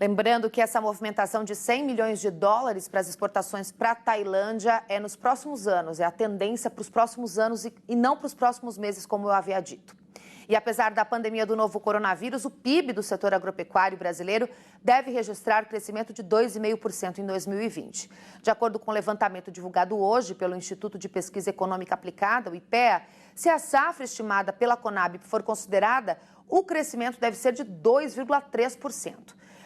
Lembrando que essa movimentação de 100 milhões de dólares para as exportações para a Tailândia é nos próximos anos, é a tendência para os próximos anos e não para os próximos meses, como eu havia dito. E apesar da pandemia do novo coronavírus, o PIB do setor agropecuário brasileiro deve registrar crescimento de 2,5% em 2020. De acordo com o levantamento divulgado hoje pelo Instituto de Pesquisa Econômica Aplicada, o IPEA, se a safra estimada pela Conab for considerada, o crescimento deve ser de 2,3%.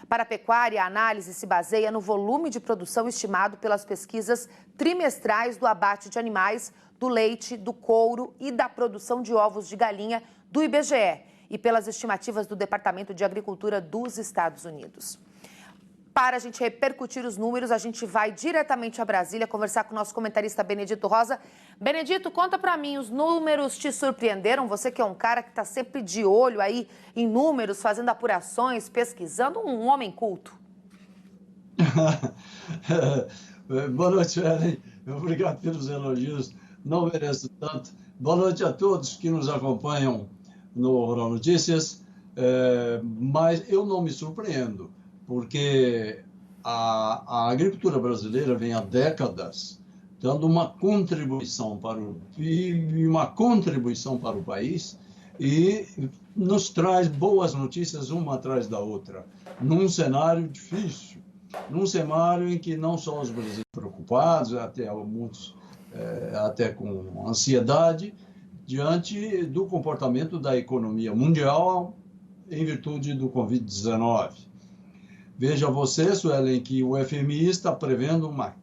Para a pecuária, a análise se baseia no volume de produção estimado pelas pesquisas trimestrais do abate de animais, do leite, do couro e da produção de ovos de galinha do IBGE e pelas estimativas do Departamento de Agricultura dos Estados Unidos. Para a gente repercutir os números, a gente vai diretamente a Brasília conversar com o nosso comentarista Benedito Rosa. Benedito, conta para mim, os números te surpreenderam? Você que é um cara que está sempre de olho aí em números, fazendo apurações, pesquisando, um homem culto. Boa noite, Ellen. Obrigado pelos elogios. Não mereço tanto. Boa noite a todos que nos acompanham no Rural Notícias. Mas eu não me surpreendo, porque a agricultura brasileira vem há décadas dando uma contribuição para o PIB, uma contribuição para o país, e nos traz boas notícias uma atrás da outra, num cenário difícil, num cenário em que não só os brasileiros preocupados, até muitos até com ansiedade, diante do comportamento da economia mundial em virtude do Covid-19. Veja você, Suelen, que o FMI está prevendo uma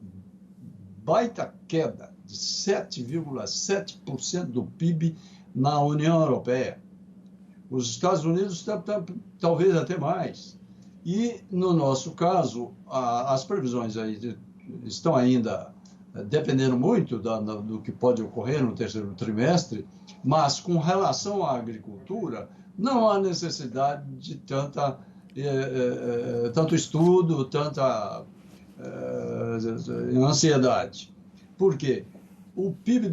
baita queda de 7,7% do PIB na União Europeia. Os Estados Unidos talvez até mais. E, no nosso caso, as previsões aí estão ainda dependendo muito do que pode ocorrer no terceiro trimestre, mas com relação à agricultura, não há necessidade de tanto estudo, tanta ansiedade. Por quê? O PIB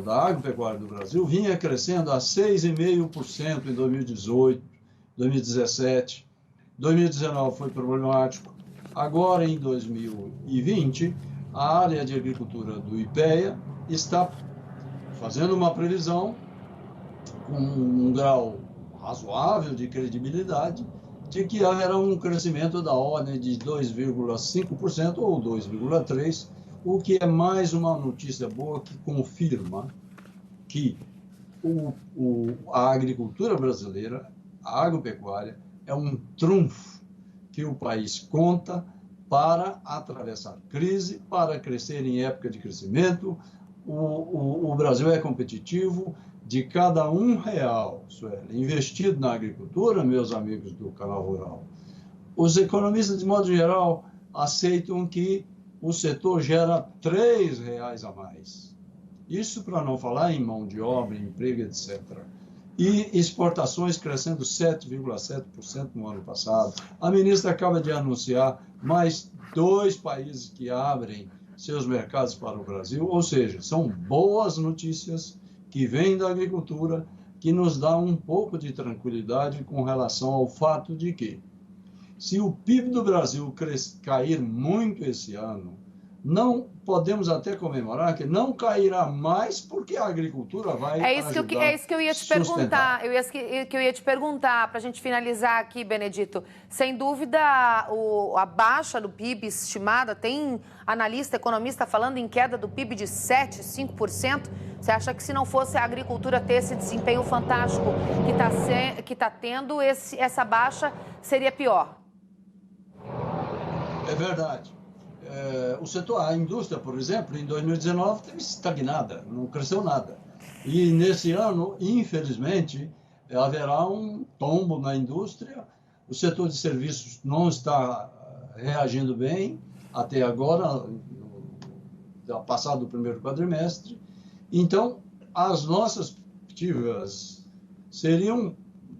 da agropecuária do Brasil vinha crescendo a 6,5% em 2018, 2017, 2019 foi problemático. Agora, em 2020, a área de agricultura do IPEA está fazendo uma previsão com um grau razoável de credibilidade de que haverá um crescimento da ordem de 2,5% ou 2,3%, o que é mais uma notícia boa que confirma que a agricultura brasileira, a agropecuária, é um trunfo que o país conta para atravessar crise, para crescer em época de crescimento. O Brasil é competitivo. De cada R$1, Sueli, investido na agricultura, meus amigos do Canal Rural, os economistas, de modo geral, aceitam que o setor gera R$3 a mais. Isso para não falar em mão de obra, emprego, etc. E exportações crescendo 7,7% no ano passado. A ministra acaba de anunciar mais 2 países que abrem seus mercados para o Brasil, ou seja, são boas notícias que vêm da agricultura, que nos dá um pouco de tranquilidade com relação ao fato de que, se o PIB do Brasil cair muito esse ano, não podemos até comemorar que não cairá mais, porque a agricultura vai ajudar. É isso que eu ia te perguntar. Que eu ia te perguntar, para a gente finalizar aqui, Benedito. Sem dúvida, a baixa do PIB estimada, tem analista, economista falando em queda do PIB de 7%, 5%. Você acha que se não fosse a agricultura ter esse desempenho fantástico que está tendo, essa baixa seria pior? É verdade. A indústria, por exemplo, em 2019 teve estagnada, não cresceu nada. E nesse ano, infelizmente, haverá um tombo na indústria. O setor de serviços não está reagindo bem até agora, passado o primeiro quadrimestre. Então, as nossas perspectivas seriam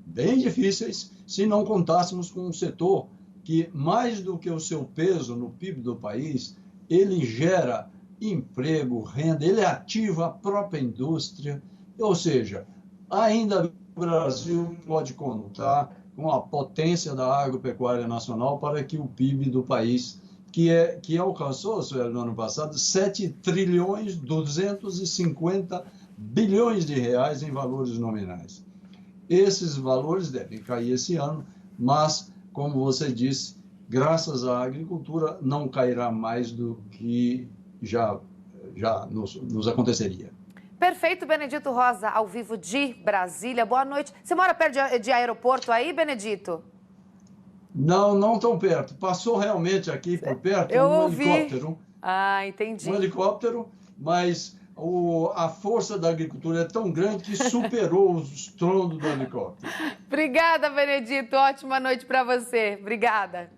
bem difíceis se não contássemos com um setor que, mais do que o seu peso no PIB do país, ele gera emprego, renda, ele ativa a própria indústria. Ou seja, ainda o Brasil pode contar com a potência da agropecuária nacional para que o PIB do país, que alcançou, no ano passado, 7,250 bilhões de reais em valores nominais. Esses valores devem cair esse ano, mas, como você disse, graças à agricultura, não cairá mais do que já nos aconteceria. Perfeito, Benedito Rosa, ao vivo de Brasília. Boa noite. Você mora perto de aeroporto aí, Benedito? Não tão perto. Passou realmente aqui por perto helicóptero. Ah, entendi. Um helicóptero, mas a força da agricultura é tão grande que superou os estrondos do helicóptero. Obrigada, Benedito. Ótima noite para você. Obrigada.